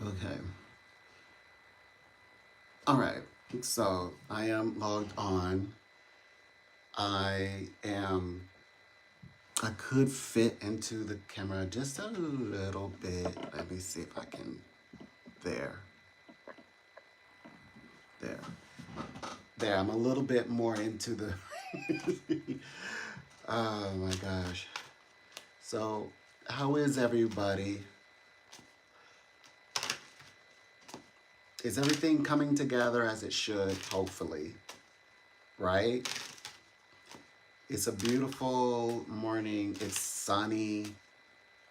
Okay. All right. So I am logged on. I am. I could fit into the camera just a little bit. Let me see if I can. There. There. There. I'm a little bit more into the. Oh my gosh. So, how is everybody? Is everything coming together as it should, hopefully? Right? It's a beautiful morning. It's sunny.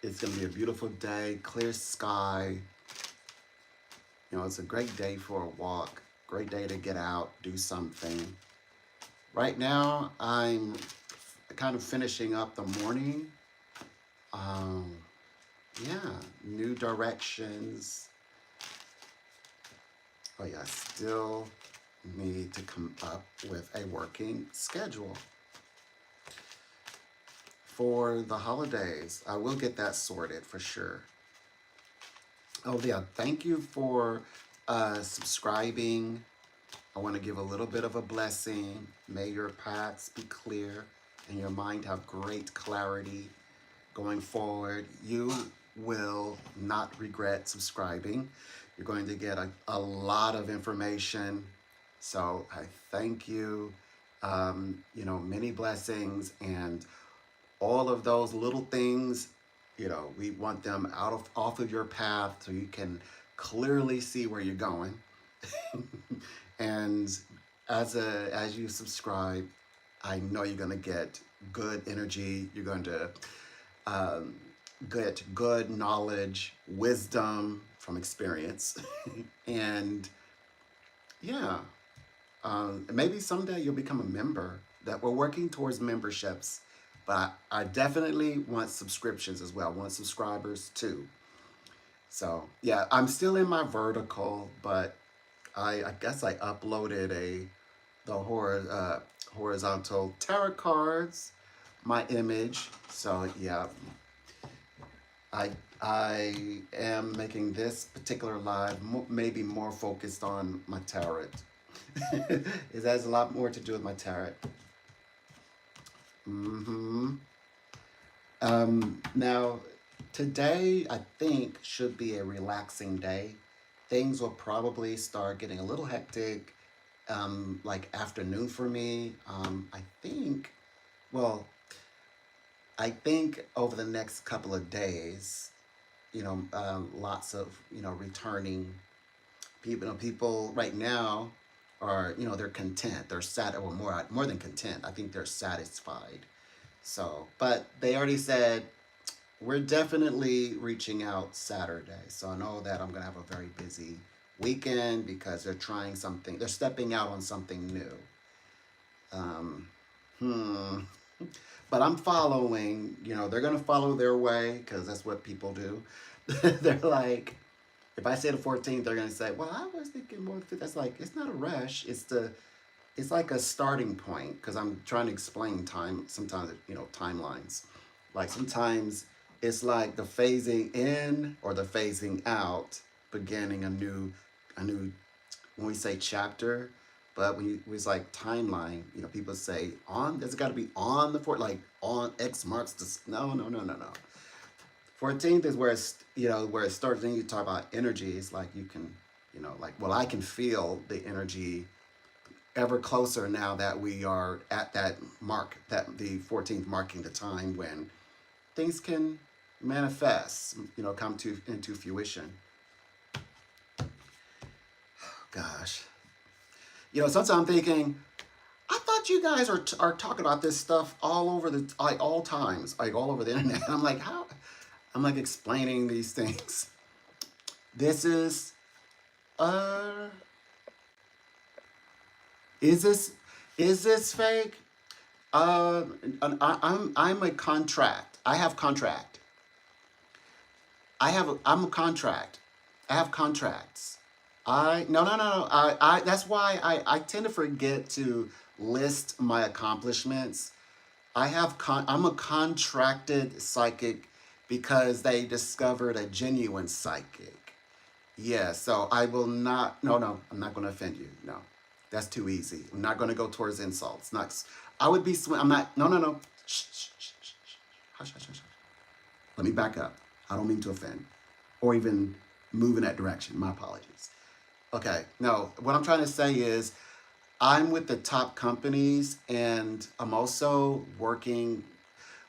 It's going to be a beautiful day, clear sky. You know, it's a great day for a walk, great day to get out, do something. Right now, I'm kind of finishing up the morning. Um, yeah, new directions. Oh, yeah, still need to come up with a working schedule for the holidays. I will get that sorted for sure. Oh, yeah. Thank you for subscribing. I want to give a little bit of a blessing. May your paths be clear and your mind have great clarity going forward. You will not regret subscribing. You're going to get a lot of information. So I thank you. Many blessings and all of those little things, we want them out of off of your path so you can clearly see where you're going. And as you subscribe, I know you're going to get good energy. You're going to um, get good knowledge, wisdom from experience, and yeah, maybe someday you'll become a member. That we're working towards memberships, but I definitely want subscriptions as well. I want subscribers too. So yeah, I'm still in my vertical, but I guess I uploaded the horizontal tarot cards, my image. So yeah, I I am making this particular live maybe more focused on my tarot. It has a lot more to do with my tarot. Hmm. Now, today I think should be a relaxing day. Things will probably start getting a little hectic, like afternoon for me. Well, I think over the next couple of days, lots of, returning people. People right now are, they're content. They're sad, or more than content. I think they're satisfied. So, but they already said we're definitely reaching out Saturday. So I know that I'm going to have a very busy weekend because they're trying something, they're stepping out on something new. Um, hmm. But I'm following, they're going to follow their way because that's what people do. They're like, if I say the 14th, they're going to say, well, I was thinking more. That's like, it's not a rush. It's like a starting point because I'm trying to explain time. Sometimes, timelines. Like sometimes it's like the phasing in or the phasing out, beginning a new. When we say chapter, but when it's like timeline, people say on. Does it got to be on the fourth? Like on X marks the. No, no, no, no, no. 14th is where where it starts. Then you talk about energy. It's like you can, like, well, I can feel the energy ever closer now that we are at that mark, that the 14th marking the time when things can manifest, come to into fruition. Gosh, sometimes I'm thinking, I thought you guys are talking about this stuff all over like all times, like all over the internet. I'm like, how? I'm like explaining these things. This is uh, is this fake? I'm a contract. I have contract. I'm a contract. I have contracts. I no no no no. I That's why I tend to forget to list my accomplishments. I'm a contracted psychic because they discovered a genuine psychic. Yeah, so I will not. No, no, I'm not going to offend you. No, that's too easy. I'm not going to go towards insults. Not. I would be. I'm not. No, no, no. Shh, shh, shh, shh, shh. Hush, hush, hush. Let me back up. I don't mean to offend, or even move in that direction. My apologies. Okay. No, what I'm trying to say is I'm with the top companies, and I'm also working.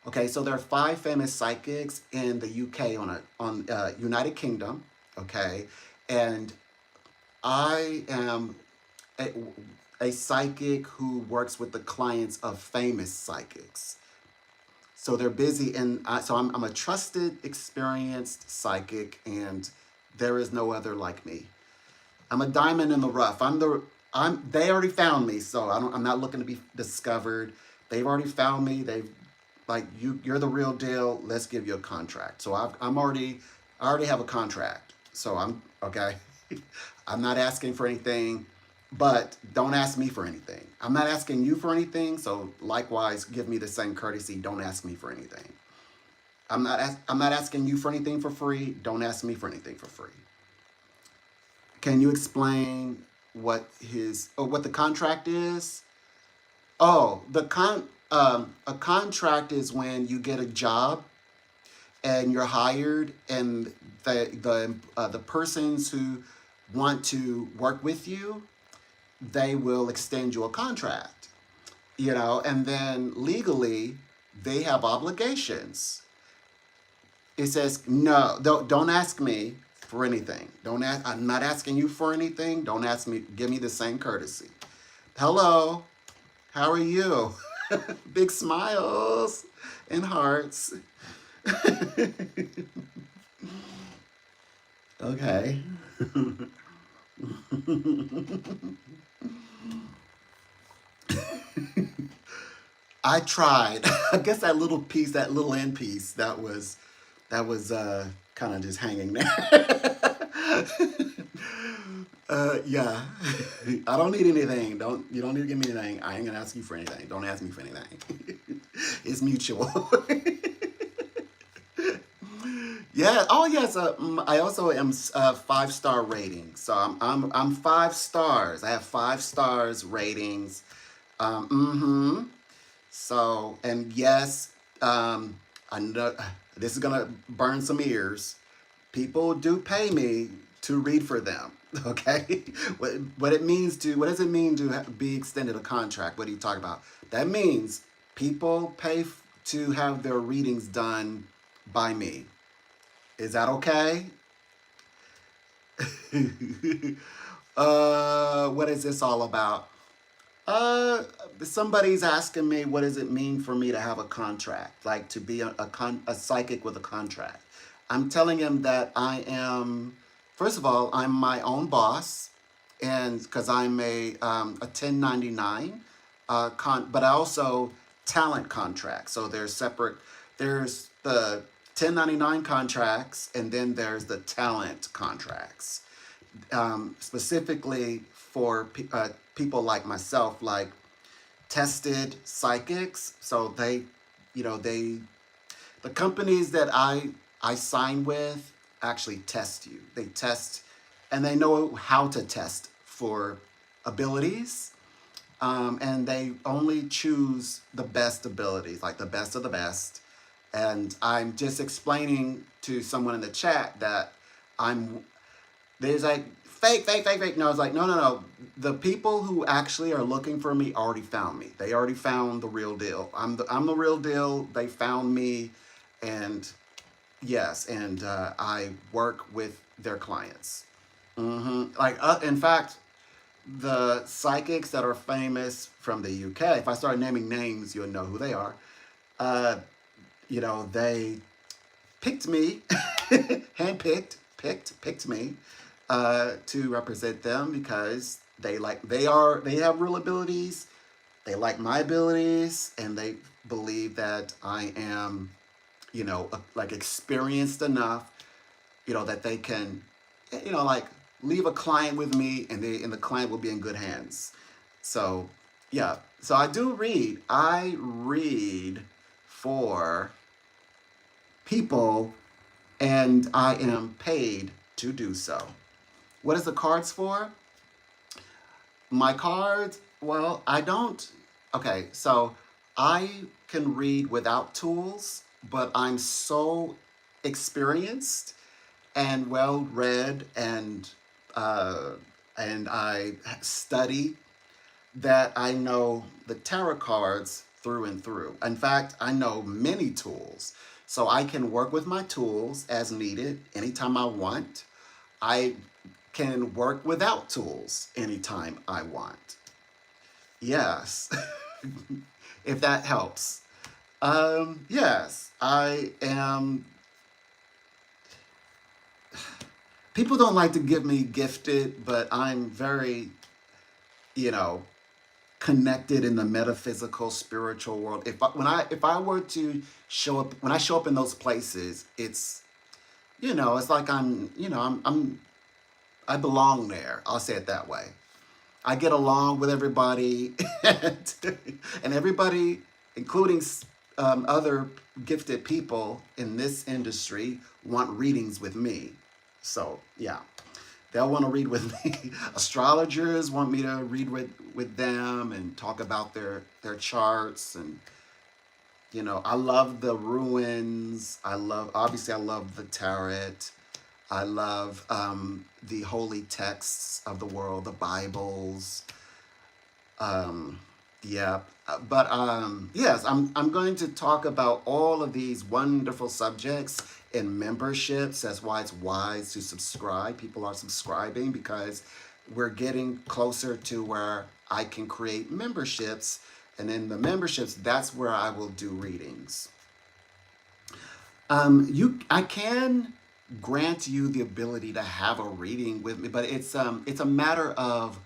Okay, so there are five famous psychics in the UK on United Kingdom. Okay, and I am a, a psychic who works with the clients of famous psychics. So they're busy, and so I'm a trusted, experienced psychic, and there is no other like me. I'm a diamond in the rough. They already found me, so I'm not looking to be discovered. They've already found me. They've like you're the real deal. Let's give you a contract. So I already have a contract. So I'm okay. I'm not asking for anything, but don't ask me for anything. I'm not asking you for anything. So likewise, give me the same courtesy. Don't ask me for anything. I'm not asking you for anything for free. Don't ask me for anything for free. Can you explain what the contract is? Oh, a contract is when you get a job and you're hired, and the persons who want to work with you, they will extend you a contract. And then legally they have obligations. It says no, don't ask me for anything. Don't ask. I'm not asking you for anything. Don't ask me. Give me the same courtesy. Hello, how are you? Big smiles and hearts. Okay. I tried. I guess that little piece, that little end piece, that was kind of just hanging there. Yeah. I don't need anything. You don't need to give me anything. I ain't gonna ask you for anything. Don't ask me for anything. It's mutual. Yeah. Oh, yes. I also am 5-star rating. So I'm 5 stars. I have 5 stars ratings. Mm-hmm. So, and yes, I know this is gonna burn some ears. People do pay me to read for them. Okay, what does it mean to be extended a contract? What are you talking about? That means people pay to have their readings done by me. Is that okay? What is this all about? Uh, Somebody's asking me what does it mean for me to have a contract, like to be a psychic with a contract. I'm telling him that I am, first of all, I'm my own boss, and because I'm a 1099, but I also talent contract. So there's separate. There's the 1099 contracts, and then there's the talent contracts, specifically for people like myself, like tested psychics. So the companies that I sign with actually test you. They test, and they know how to test for abilities. And they only choose the best abilities, like the best of the best. And I'm just explaining to someone in the chat that I'm there's like fake, fake, fake, fake. No, it's like no, no, no. The people who actually are looking for me already found me. They already found the real deal. I'm the real deal. They found me, and yes, and I work with their clients. Like in fact, the psychics that are famous from the UK. If I start naming names, you'll know who they are. Uh, they picked me, handpicked, picked me to represent them because they have real abilities. They like my abilities, and they believe that I am, like experienced enough, that they can, like leave a client with me, and the client will be in good hands. So yeah, so I do read. I read for people, and I am paid to do so. What is the cards for? My cards, well, I don't. Okay, so I can read without tools, but I'm so experienced and well read uh, and I study that I know the tarot cards through and through. In fact, I know many tools. So I can work with my tools as needed anytime I want. I can work without tools anytime I want. Yes, if that helps. Yes, I am. People don't like to give me gifted, but I'm very, you know, connected in the metaphysical, spiritual world. If I were to show up when I show up in those places, it's it's like I belong there. I'll say it that way. I get along with everybody, and everybody, including other gifted people in this industry, want readings with me. So yeah, they'll want to read with me. Astrologers want me to read with them and talk about their charts. And I love the ruins. I love the tarot. I love the holy texts of the world, the Bibles. Um, yeah, but yes, I'm going to talk about all of these wonderful subjects in memberships. That's why it's wise to subscribe. People are subscribing because we're getting closer to where I can create memberships, and in the memberships, that's where I will do readings. I can grant you the ability to have a reading with me, but it's a matter of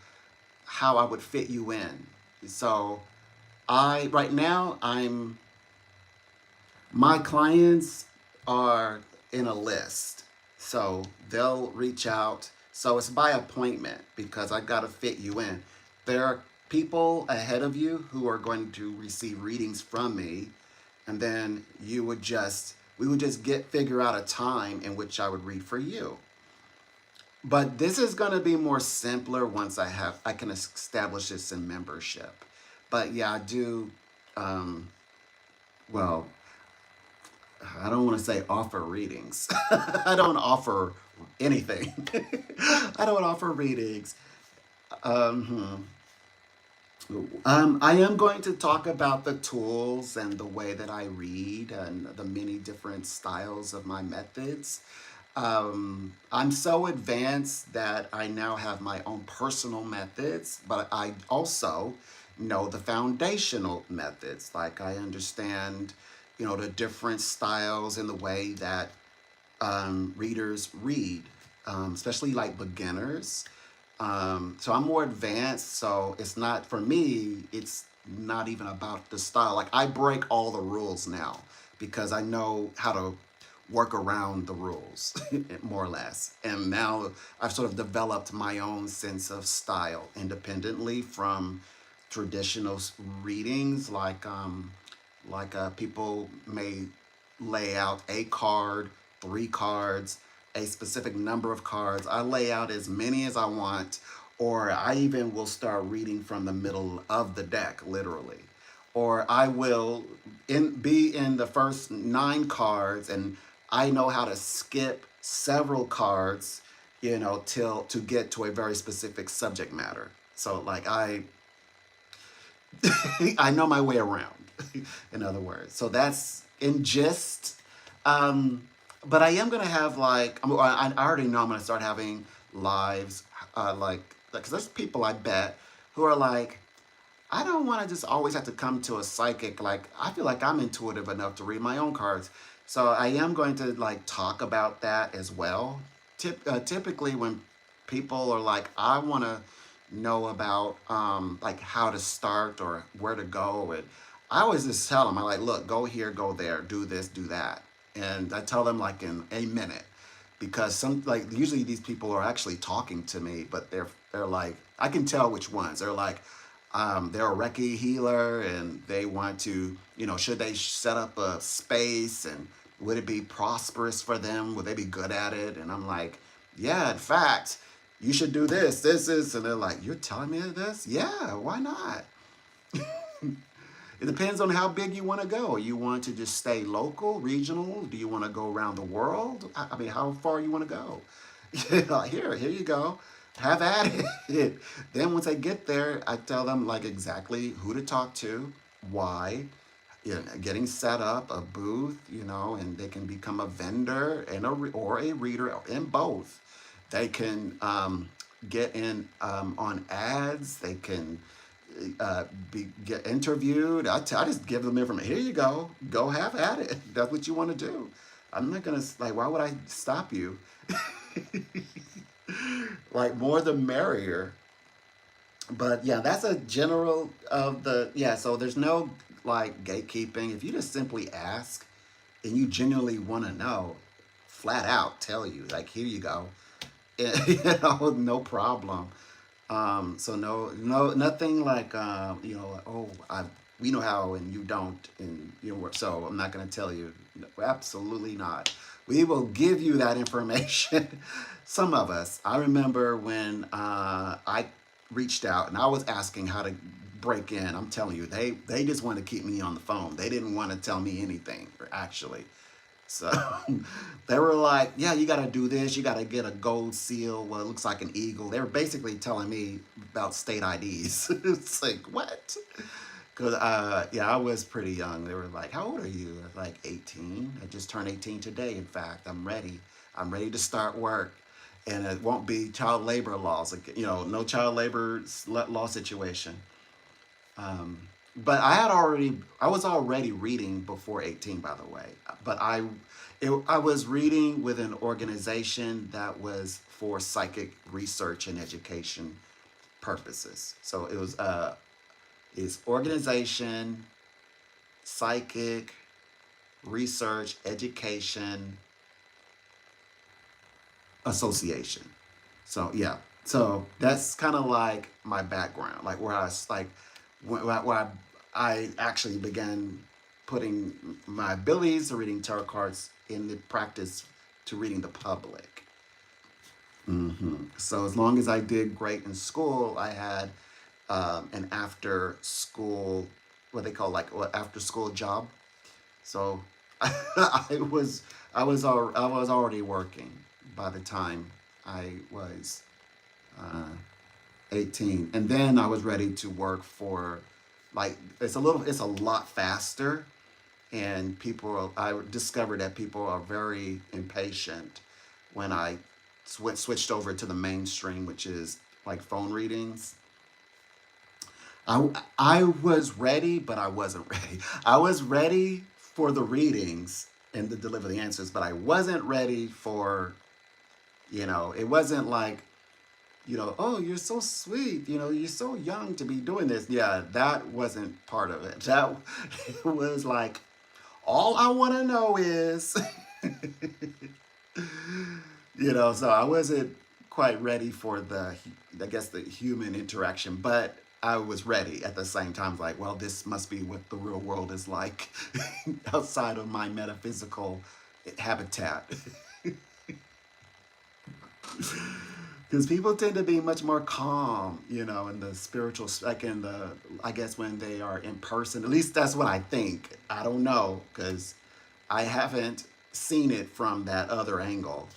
how I would fit you in. So I right now I'm my clients are in a list. So they'll reach out. So it's by appointment because I got to fit you in. There are people ahead of you who are going to receive readings from me, and then we would just get figure out a time in which I would read for you. But this is going to be more simpler once I can establish this in membership. But yeah, I do. Um, well, I don't want to say offer readings. I don't offer anything. I don't offer readings. Um, I am going to talk about the tools and the way that I read and the many different styles of my methods. I'm so advanced that I now have my own personal methods, but I also know the foundational methods. Like I understand, the different styles and the way that readers read, especially like beginners. So I'm more advanced. So it's not for me. It's not even about the style. Like I break all the rules now because I know how to work around the rules, more or less. And now I've sort of developed my own sense of style independently from traditional readings, like people may lay out a card, three cards, a specific number of cards. I lay out as many as I want, or I even will start reading from the middle of the deck, literally. Or I will be in the first nine cards, and I know how to skip several cards, till to get to a very specific subject matter. So like I know my way around, in other words. So that's in gist. Um, but I am gonna have I already know I'm gonna start having lives, because there's people I bet who are like, I don't want to just always have to come to a psychic. Like I feel like I'm intuitive enough to read my own cards. So I am going to like talk about that as well. Typically, when people are like, I want to know about like how to start or where to go, and I always just tell them, I like, look, go here, go there, do this, do that, and I tell them like in a minute, because some like usually these people are actually talking to me, but they're like I can tell which ones. They're like they're a Reiki healer and they want to, should they set up a space and would it be prosperous for them? Would they be good at it? And I'm like, yeah, in fact, you should do this, this is, and they're like, you're telling me this? Yeah, why not? It depends on how big you want to go. You want to just stay local, regional? Do you want to go around the world? I mean, how far you want to go? Here you go. Have at it. Then once I get there, I tell them like exactly who to talk to, why, getting set up a booth, and they can become a vendor and or a reader in both. They can get in on ads. They can get interviewed. I just give them information. Here you go have at it. That's what you want to do. I'm not gonna like. Why would I stop you? Like more the merrier. But yeah, that's a general of the yeah. So there's no like gatekeeping. If you just simply ask and you genuinely want to know, flat out tell you like here you go. No problem. So no, nothing like oh, we know how and you don't, and so I'm not going to tell you. No, absolutely not. We will give you that information. Some of us. I remember when I reached out and I was asking how to break in. I'm telling you, they just wanted to keep me on the phone. They didn't want to tell me anything actually. So they were like, yeah, you got to do this. You got to get a gold seal. Well, it looks like an eagle. They were basically telling me about state IDs. It's like, what? Because, yeah, I was pretty young. They were like, how old are you? I was like 18. I just turned 18 today, in fact. I'm ready. I'm ready to start work. And it won't be child labor laws. Like, no child labor law situation. Um, but I was already reading before 18, by the way. But I was reading with an organization that was for psychic research and education purposes. So it was is organization, psychic research education association. So yeah, so that's kind of like my background, like where I was like where I actually began putting my abilities to reading tarot cards in the practice to reading the public. So as long as I did great in school, I had an after school, what they call like what after school job. So I was I was already working by the time I was uh, 18, and then I was ready to work for like it's a lot faster, and I discovered that people are very impatient when I switched over to the mainstream, which is like phone readings. I was ready, but I wasn't ready. I was ready for the readings and to deliver the answers, but I wasn't ready for, it wasn't like, oh, you're so sweet, you're so young to be doing this. Yeah, that wasn't part of it. That it was like, all I want to know is, so I wasn't quite ready for I guess, the human interaction, but I was ready at the same time. Like, well, this must be what the real world is like outside of my metaphysical habitat. Because people tend to be much more calm, in the spiritual, like in the, I guess when they are in person. At least that's what I think. I don't know, because I haven't seen it from that other angle.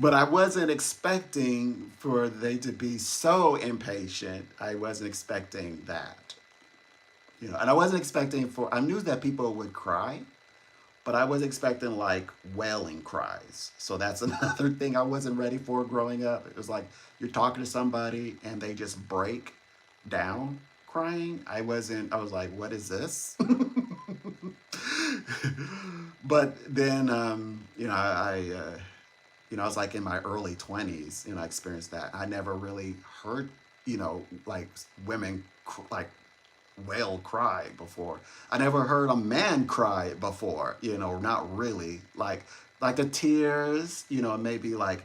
But I wasn't expecting for they to be so impatient. I wasn't expecting that. And I wasn't expecting I knew that people would cry, but I was expecting like wailing cries. So that's another thing I wasn't ready for growing up. It was like you're talking to somebody and they just break down crying. I was like, what is this? But then, I was like in my early 20s, I experienced that. I never really heard, like women like wail cry before. I never heard a man cry before, not really. Like the tears, maybe like,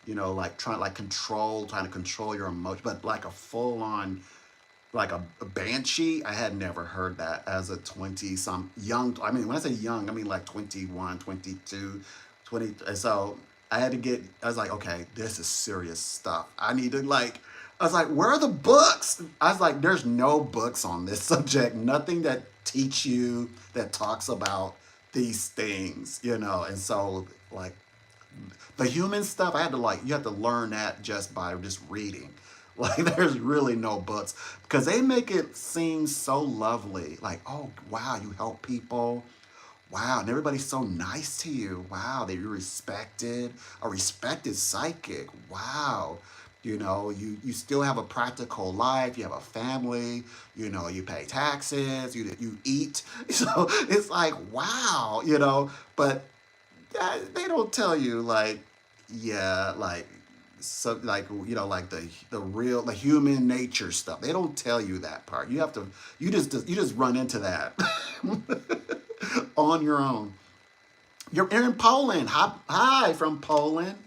like trying to control your emotion, but like a full on, like a banshee, I had never heard that as a 20 some young, I mean, when I say young, I mean like 21, 22, 20. So I had to get, I was like, okay, this is serious stuff. I need to like, I was like, where are the books? I was like, there's no books on this subject, nothing that teach you, that talks about these things, you know? And so like the human stuff, I had to like, you have to learn that just by just reading. Like there's really no books because they make it seem so lovely. Like, oh wow, you help people. Wow, and everybody's so nice to you. Wow, that you're respected, a respected psychic. Wow. You know, you still have a practical life, you have a family, you know, you pay taxes, you eat. So it's like, wow, you know, but they don't tell you like, yeah, like so like you know like the real the human nature stuff. They don't tell you that part. You have to you just run into that on your own. You're in Poland. Hi from Poland.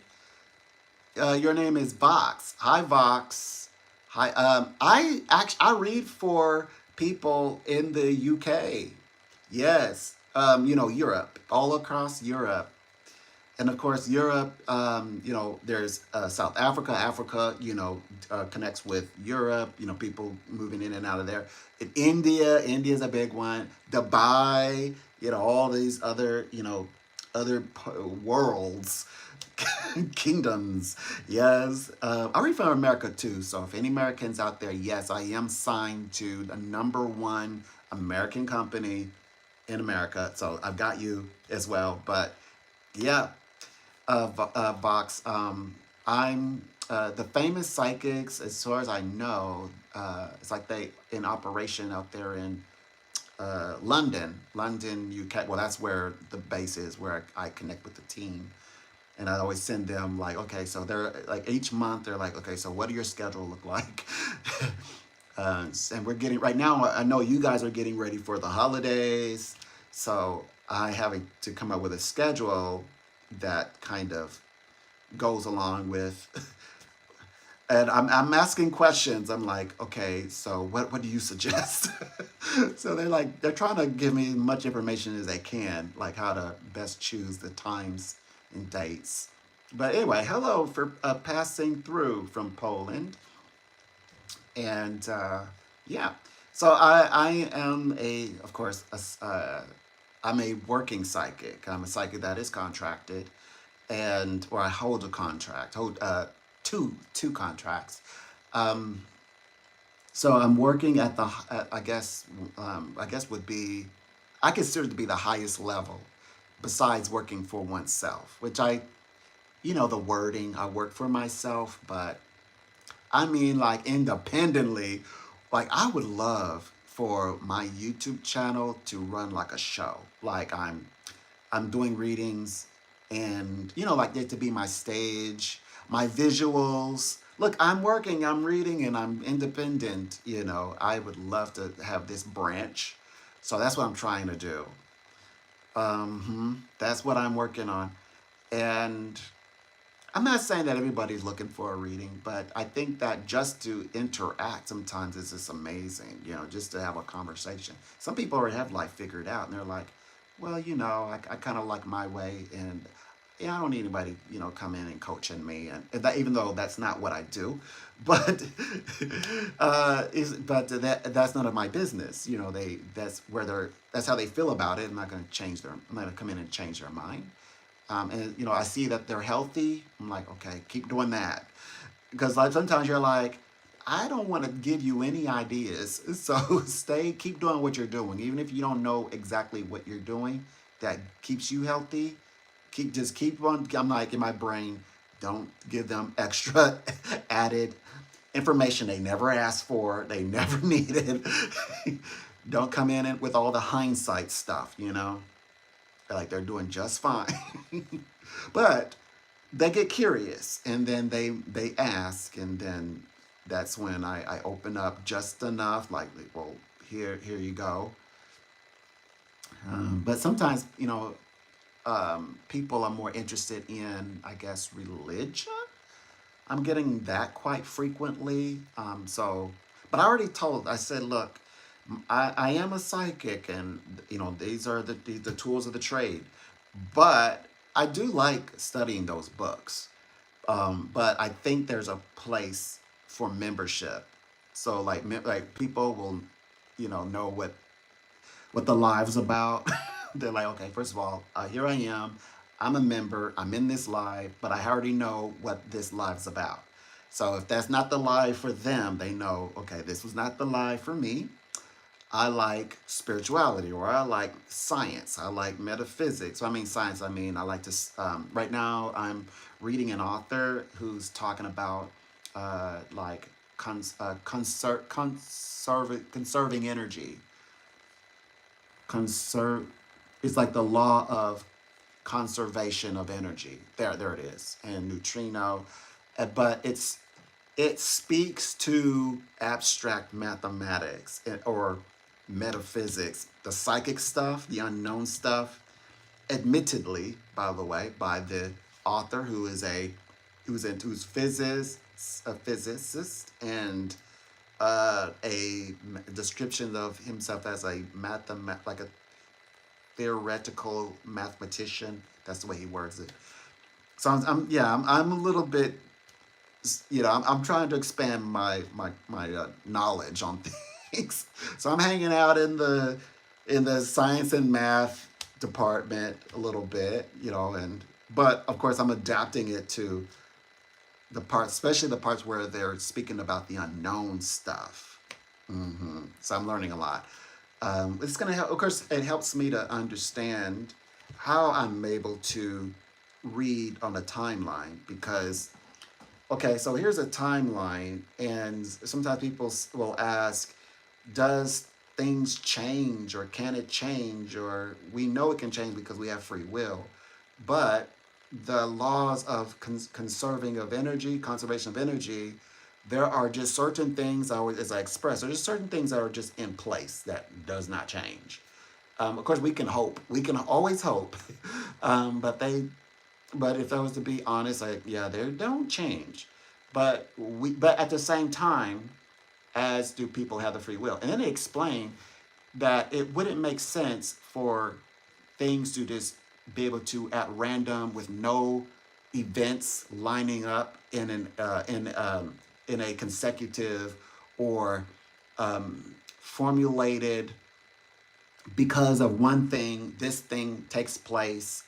Your name is Vox. Hi Vox. Hi. I read for people in the UK. Yes. You know Europe, all across Europe. And of course, Europe, you know, there's South Africa. Africa, you know, connects with Europe, you know, people moving in and out of there. In India, India's a big one. Dubai, you know, all these other, you know, other worlds, kingdoms. Yes. I read from America too. So if any Americans out there, yes, I am signed to the #1 American company in America. So I've got you as well. But yeah, Vox. I'm the famous psychics, as far as I know. It's like they in operation out there in London, UK. Well, that's where the base is, where I connect with the team, and I always send them like, okay, so they're like each month they're like, okay, so what do your schedule look like? And we're getting right now. I know you guys are getting ready for the holidays, so I having to come up with a schedule that kind of goes along with. And I'm asking questions. I'm like, okay, so what do you suggest? So they're trying to give me much information as they can, like how to best choose the times and dates. But anyway, hello for passing through from Poland. And yeah, so I am of course, I'm a working psychic. I'm a psychic that is contracted, and or I hold a contract, hold two contracts. Um, so I'm working at the I guess would be I consider to be the highest level, besides working for oneself, which I you know the wording I work for myself, but I mean, like independently, like I would love for my YouTube channel to run like a show. Like I'm doing readings and you know, like it to be my stage, my visuals. Look, I'm working, I'm reading, and I'm independent, you know. I would love to have this branch. So that's what I'm trying to do. That's what I'm working on. And I'm not saying that everybody's looking for a reading, but I think that just to interact sometimes is just amazing, you know, just to have a conversation. Some people already have life figured out and they're like, well, you know, I kind of like my way and yeah, I don't need anybody, you know, come in and coaching me. And that, even though that's not what I do, but, that's none of my business. You know, that's how they feel about it. I'm not going to I'm not going to come in and change their mind. And you know, I see that they're healthy. I'm like, okay, keep doing that, because like sometimes you're like, I don't want to give you any ideas. So keep doing what you're doing, even if you don't know exactly what you're doing. That keeps you healthy. Keep on. I'm like in my brain, don't give them extra added information they never asked for, they never needed. Don't come in it with all the hindsight stuff, you know. Like they're doing just fine. But they get curious and then they ask, and then that's when I open up just enough, like, well, here you go. But sometimes, you know, people are more interested in, I guess, religion. I'm getting that quite frequently. But I said, look, I am a psychic, and you know these are the tools of the trade, but I do like studying those books, but I think there's a place for membership. So like people will, know what the live's about. They're like, okay, first of all, here I am. I'm a member. I'm in this live, but I already know what this live's about. So if that's not the live for them, they know, okay, this was not the live for me. I like spirituality, or I like science. I like metaphysics. I mean, science. I mean, I like to. Right now, I'm reading an author who's talking about like conserving energy. Conserve. It's like the law of conservation of energy. There it is, and neutrino. But it speaks to abstract mathematics or metaphysics, the psychic stuff, the unknown stuff. Admittedly, by the way, by the author who's a physicist, and a description of himself as a like a theoretical mathematician. That's the way he words it. So I'm a little bit, I'm trying to expand my knowledge on things. So I'm hanging out in the science and math department a little bit, and but of course I'm adapting it to the parts, especially the parts where they're speaking about the unknown stuff. So I'm learning a lot. It's gonna help. Of course, it helps me to understand how I'm able to read on a timeline, because okay, so here's a timeline, and sometimes people will ask, does things change, or can it change? Or we know it can change because we have free will, but the laws of conservation of energy, there are just certain things, as I expressed, there's just certain things that are just in place that does not change. Of course, we can hope. We can always hope, but but if I was to be honest, yeah, they don't change. But at the same time, as do people have the free will. And then they explain that it wouldn't make sense for things to just be able to, at random, with no events lining up in a consecutive or formulated, because of one thing, this thing takes place.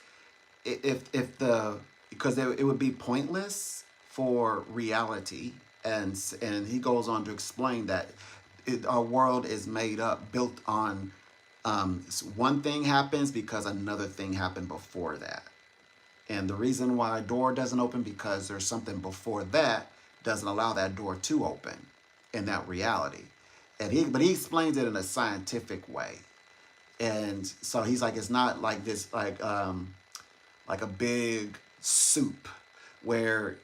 If the Because it would be pointless for reality, and he goes on to explain that our world is built on, one thing happens because another thing happened before that, and the reason why a door doesn't open, because there's something before that doesn't allow that door to open in that reality. But he explains it in a scientific way, and so he's like, it's not like this, like a big soup where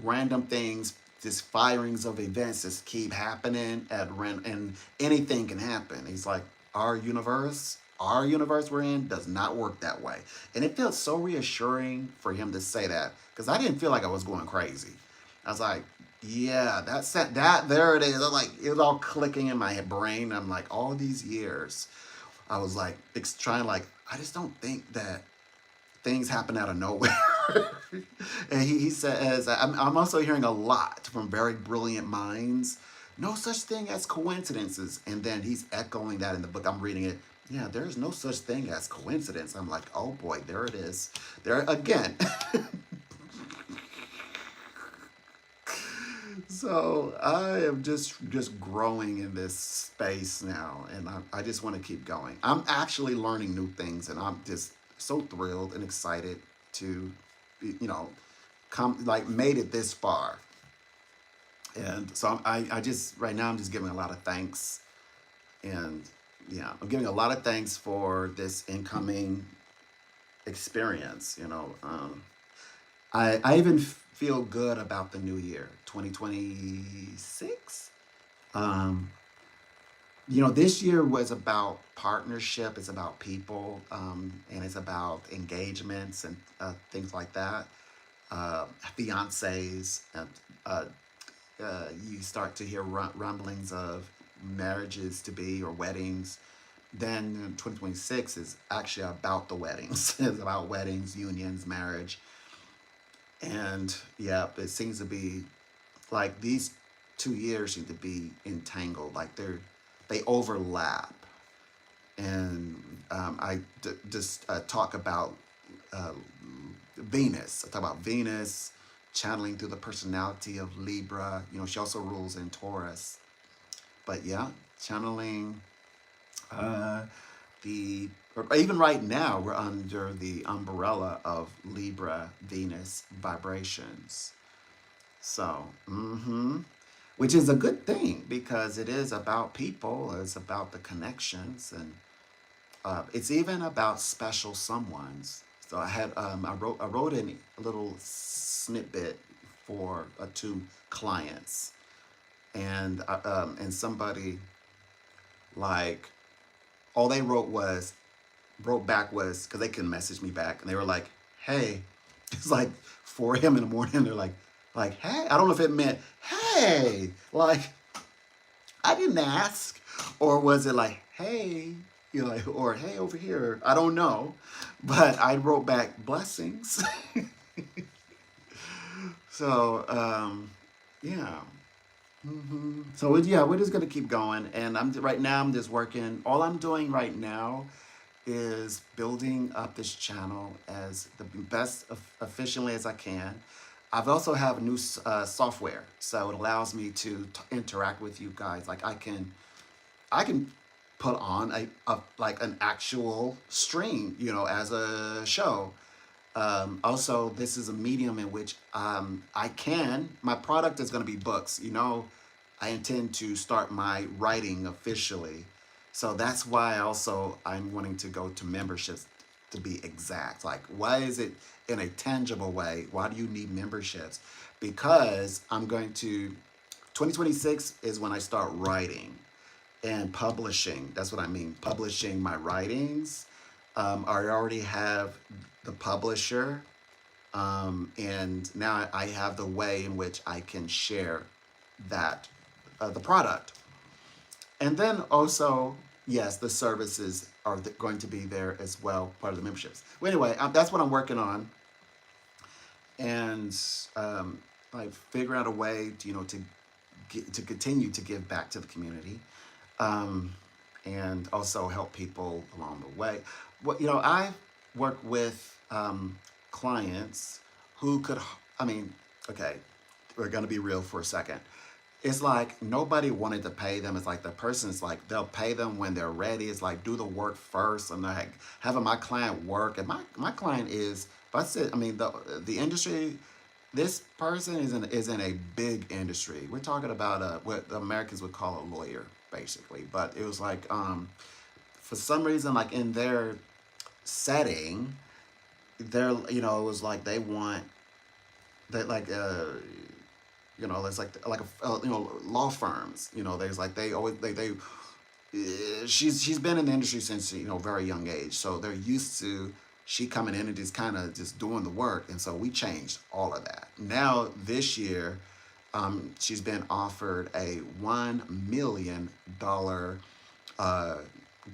random things, just firings of events just keep happening and anything can happen. He's like, our universe we're in does not work that way. And it felt so reassuring for him to say that, because I didn't feel like I was going crazy. I was like, yeah, there it is. I'm like, it was all clicking in my brain. I'm like, all these years, I was like, trying, like, I just don't think that things happen out of nowhere. And he says, I'm also hearing a lot from very brilliant minds, no such thing as coincidences. And then he's echoing that in the book. I'm reading it. Yeah, there's no such thing as coincidence. I'm like, oh boy, there it is. There again. So I am just growing in this space now, and I just want to keep going. I'm actually learning new things, and I'm just so thrilled and excited to, come, like, made it this far. And so I just right now I'm just giving a lot of thanks, and yeah, I'm giving a lot of thanks for this incoming experience. I even feel good about the new year, 2026. Um, this year was about partnership, it's about people, and it's about engagements and things like that. Fiancés, and you start to hear rumblings of marriages to be, or weddings. then 2026 is actually about the weddings. It's about weddings, unions, marriage. And yeah, it seems to be like these 2 years seem to be entangled, like they overlap. And just talk about uh, Venus. I talk about Venus channeling through the personality of Libra. You know, she also rules in Taurus. But yeah, channeling uh, the or even right now we're under the umbrella of Libra Venus vibrations. So, which is a good thing because it is about people, it's about the connections, and it's even about special someones. So I wrote in a little snippet for two clients, and somebody like all they wrote back was because they couldn't message me back, and they were like, "Hey," it's like 4 a.m. in the morning. They're like, "Hey," I don't know if it meant "Hey," like I didn't ask, or was it like, "Hey," you know, like, or "Hey over here." I don't know, but I wrote back blessings. So yeah. So yeah, we're just gonna keep going, and I'm right now. I'm just working. All I'm doing right now is building up this channel as the best efficiently as I can. I've also have new software, so it allows me to interact with you guys. Like I can put on a like an actual stream, you know, as a show. Also, this is a medium in which my product is going to be books. You know, I intend to start my writing officially. So that's why also I'm wanting to go to memberships to be exact. Like, why is it in a tangible way? Why do you need memberships? Because 2026 is when I start writing and publishing. That's what I mean, publishing my writings. I already have the publisher, and now I have the way in which I can share that the product. And then also, yes, the services are going to be there as well, part of the memberships. Well, anyway, that's what I'm working on, and like figure out a way to to continue to give back to the community, um, and also help people along the way. I work with clients who could, I mean, okay, we're going to be real for a second. It's like nobody wanted to pay them. It's like the person's like, they'll pay them when they're ready. It's like, do the work first. I'm like having my client work. And my client is, if I said, I mean, the industry, this person is in a big industry. We're talking about what the Americans would call a lawyer, basically. But it was like, for some reason, like in their setting, it was like they want that like it's like law firms. There's like they always they she's been in the industry since very young age, so they're used to she coming in and just kind of just doing the work, and so we changed all of that. Now this year, she's been offered a $1 million uh,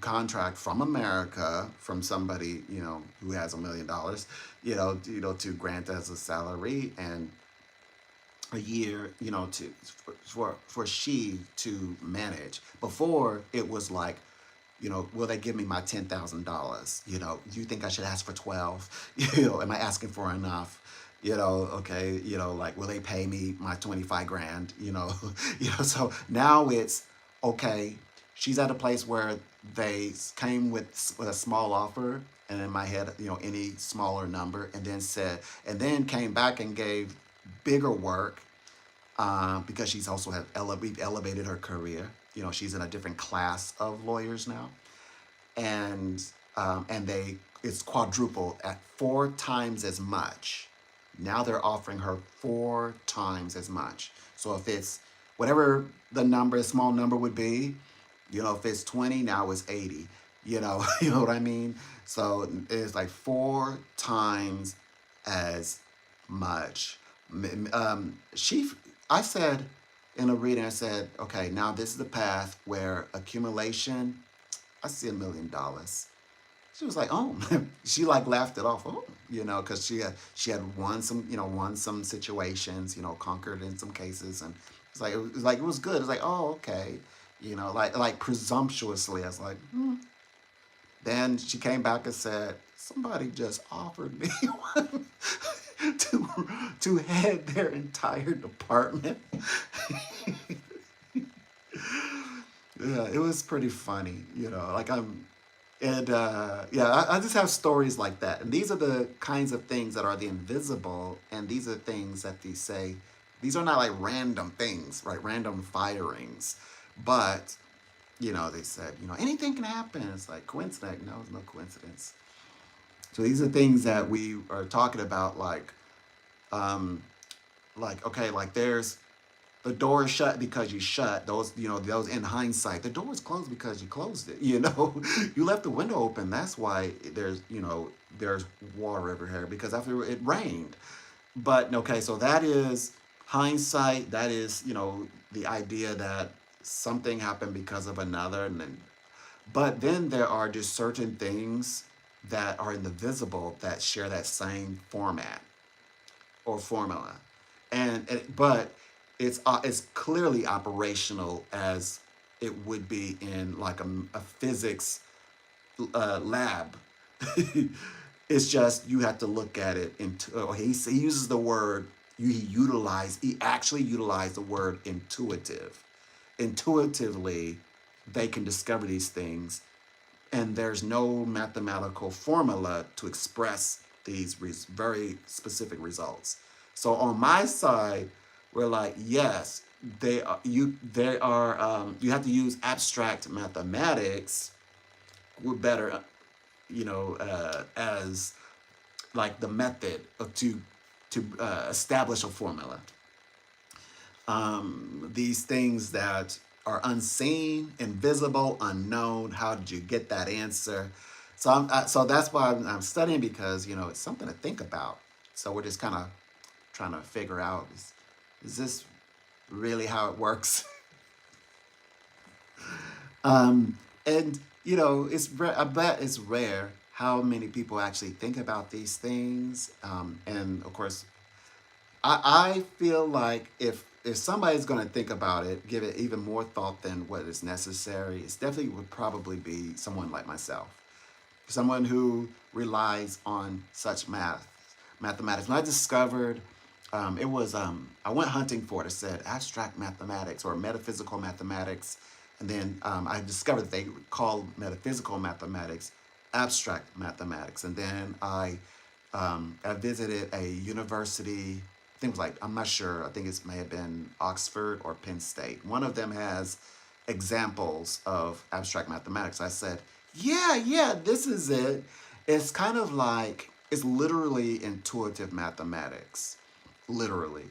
contract from America, from somebody who has $1 million, to grant as a salary and a year, to for she to manage. Before it was like, will they give me my $10,000? Do you think I should ask for 12? Am I asking for enough? Okay, like will they pay me my 25 grand? So now it's okay. She's at a place where they came with a small offer, and in my head, any smaller number, and then came back and gave bigger work, because she's also we've elevated her career. She's in a different class of lawyers now, and it's quadrupled at 4 times as much. Now they're offering her 4 times as much. So if it's whatever the number, small number would be, if it's 20, now it's 80. You know what I mean? So it's like 4 times as much. She, I said in a reading, I said, okay, now this is the path where accumulation, I see $1 million. She was like, oh, she like laughed it off. Oh, because she had won some, won some situations, conquered in some cases, and it was good. It's like, oh, okay, like presumptuously. I was like, hmm. Then she came back and said, somebody just offered me to to head their entire department. Yeah, it was pretty funny, like and yeah, I just have stories like that. And these are the kinds of things that are the invisible, and these are things that they say, these are not like random things, right? Random firings. But, they said, anything can happen. It's like coincidence. No, it's no coincidence. So these are things that we are talking about, um, okay, like there's the door is shut because you shut those, those in hindsight. The door is closed because you closed it. You left the window open. That's why there's water everywhere, because after it rained. But okay, so that is hindsight. That is, the idea that something happened because of another, and then, but then there are just certain things that are in the visible that share that same format or formula, but it's clearly operational as it would be in like a physics lab. It's just you have to look at it into. Oh, he uses the word. He actually utilized the word intuitive. Intuitively, they can discover these things, and there's no mathematical formula to express these very specific results. So on my side, we're like, yes, you have to use abstract mathematics. We're better, as like the method to establish a formula. These things that are unseen, invisible, unknown. How did you get that answer? So that's why I'm studying, because it's something to think about. So we're just kind of trying to figure out, is this really how it works? And I bet it's rare how many people actually think about these things. And of course, I feel like if somebody's going to think about it, give it even more thought than what is necessary, it definitely would probably be someone like myself, someone who relies on such mathematics. When I discovered, it was I went hunting for it. It said abstract mathematics or metaphysical mathematics, and then I discovered that they called metaphysical mathematics abstract mathematics, and then I visited a university. I think it was like, I'm not sure. I think it may have been Oxford or Penn State. One of them has examples of abstract mathematics. I said, yeah, this is it. It's kind of like, it's literally intuitive mathematics. Literally.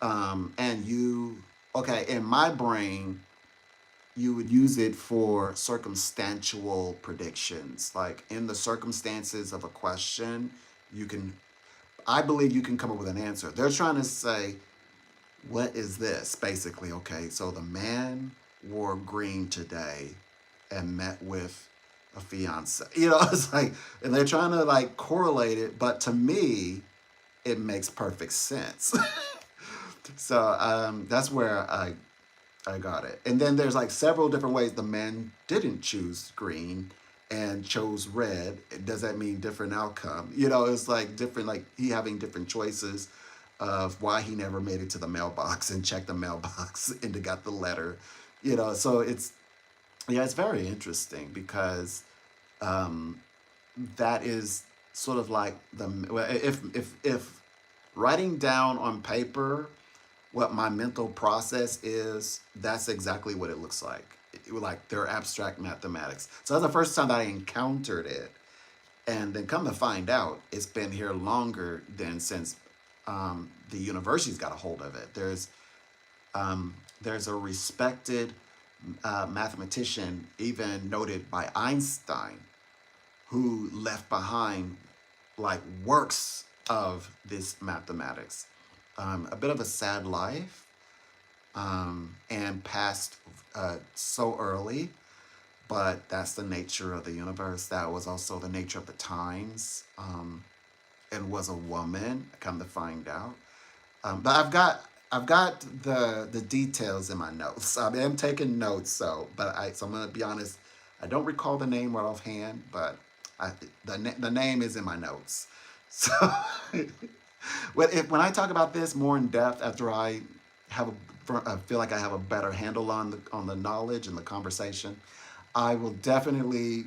And okay, in my brain, you would use it for circumstantial predictions. Like in the circumstances of a question, you can, I believe you can come up with an answer. They're trying to say, what is this? Basically, okay, so the man wore green today and met with a fiance. It's like, and they're trying to like correlate it, but to me, it makes perfect sense. So that's where I got it. And then there's like several different ways the man didn't choose green and chose red. Does that mean different outcome? It's like different, like he having different choices of why he never made it to the mailbox and checked the mailbox and got the letter. So it's very interesting, because that is sort of like if writing down on paper what my mental process is, that's exactly what it looks like. Like they're abstract mathematics. So that's the first time that I encountered it. And then come to find out, it's been here longer than since the university's got a hold of it. There's a respected mathematician, even noted by Einstein, who left behind like works of this mathematics. A bit of a sad life, and passed so early. but that's the nature of the universe. That was also the nature of the times, and was a woman. Come to find out, but I've got the details in my notes. I mean, I'm taking notes, so I'm gonna be honest. I don't recall the name right offhand, but I, the name is in my notes. So when I talk about this more in depth after I feel like I have a better handle on the knowledge and the conversation, I will definitely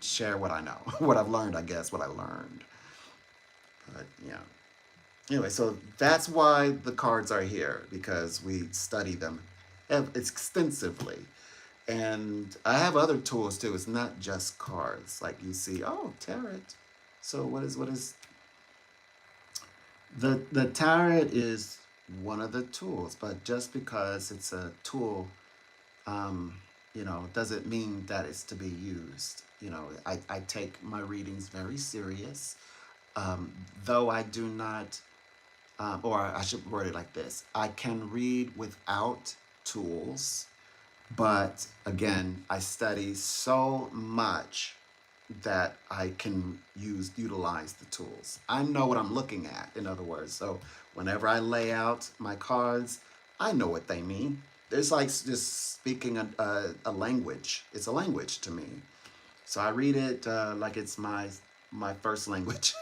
share what I know, what I've learned. I guess what I learned. But yeah. Anyway, so that's why the cards are here because we study them extensively. And I have other tools too. It's not just cards. Like you see, oh, tarot. So what is the tarot is one of the tools, but just because it's a tool, um, doesn't mean that it's to be used. I take my readings very serious, um, though I do not, or I should word it like this: I can read without tools, but again, I study so much that I can utilize the tools. I know what I'm looking at, in other words. So whenever I lay out my cards, I know what they mean. It's like just speaking a language. It's a language to me. So I read it like it's my first language.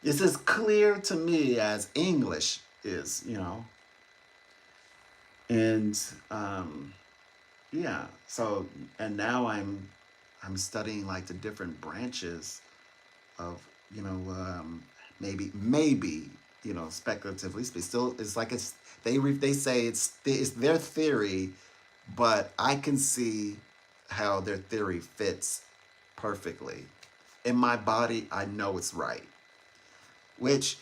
It's as clear to me as English is. And yeah, so and now I'm studying like the different branches of you know maybe speculatively still it's like they say it's their theory, but I can see how their theory fits perfectly in my body. I know it's right, which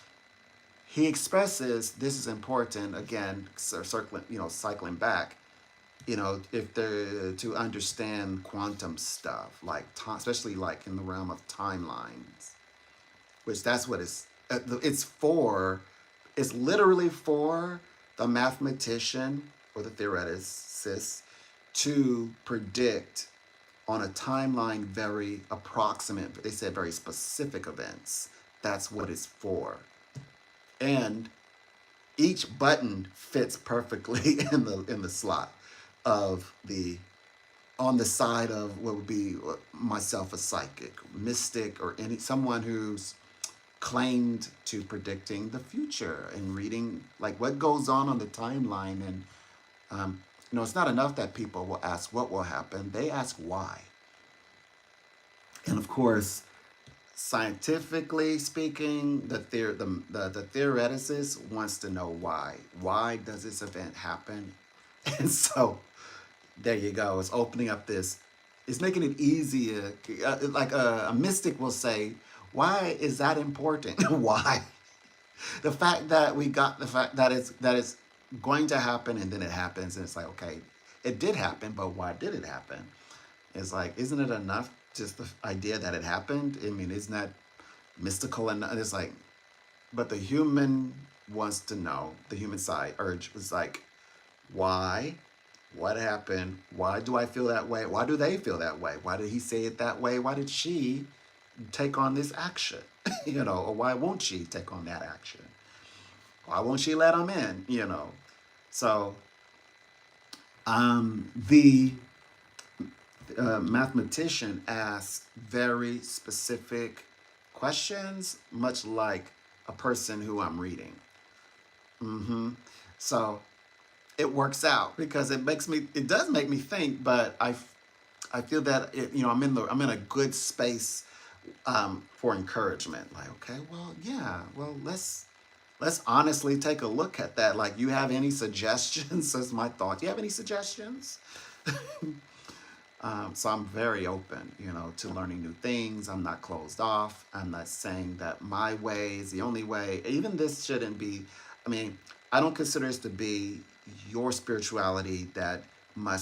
he expresses. This is important again, circling cycling back, if they're to understand quantum stuff, like especially like in the realm of timelines, which that's what it's for. It's literally for the mathematician or the theoreticist to predict on a timeline very approximate. They said very specific events. That's what it's for, and each button fits perfectly in the slot of the on the side of what would be myself, a psychic, mystic, or someone who's claimed to predicting the future and reading like what goes on the timeline. And it's not enough that people will ask what will happen; they ask why. And of course, scientifically speaking, the theoreticist wants to know why. Why does this event happen? And so there you go. It's opening up this. It's making it easier. Like a mystic will say, "Why is that important? Why?" The fact that it's going to happen and then it happens, and it's like, okay, it did happen, but why did it happen? It's like, isn't it enough just the idea that it happened? I mean, isn't that mystical? And it's like, but the human wants to know. The human side urge was like, why? What happened? Why do I feel that way? Why do they feel that way? Why did he say it that way? Why did she take on this action? Or why won't she take on that action? Why won't she let him in? So the mathematician asks very specific questions, much like a person who I'm reading. So it works out because it does make me think, but I feel that I'm in a good space for encouragement. Like, okay, well, yeah, well, let's honestly take a look at that. Like, you have any suggestions? That's my thought. Do you have any suggestions? So I'm very open, to learning new things. I'm not closed off. I'm not saying that my way is the only way. Even this shouldn't be, I mean, I don't consider this to be your spirituality that must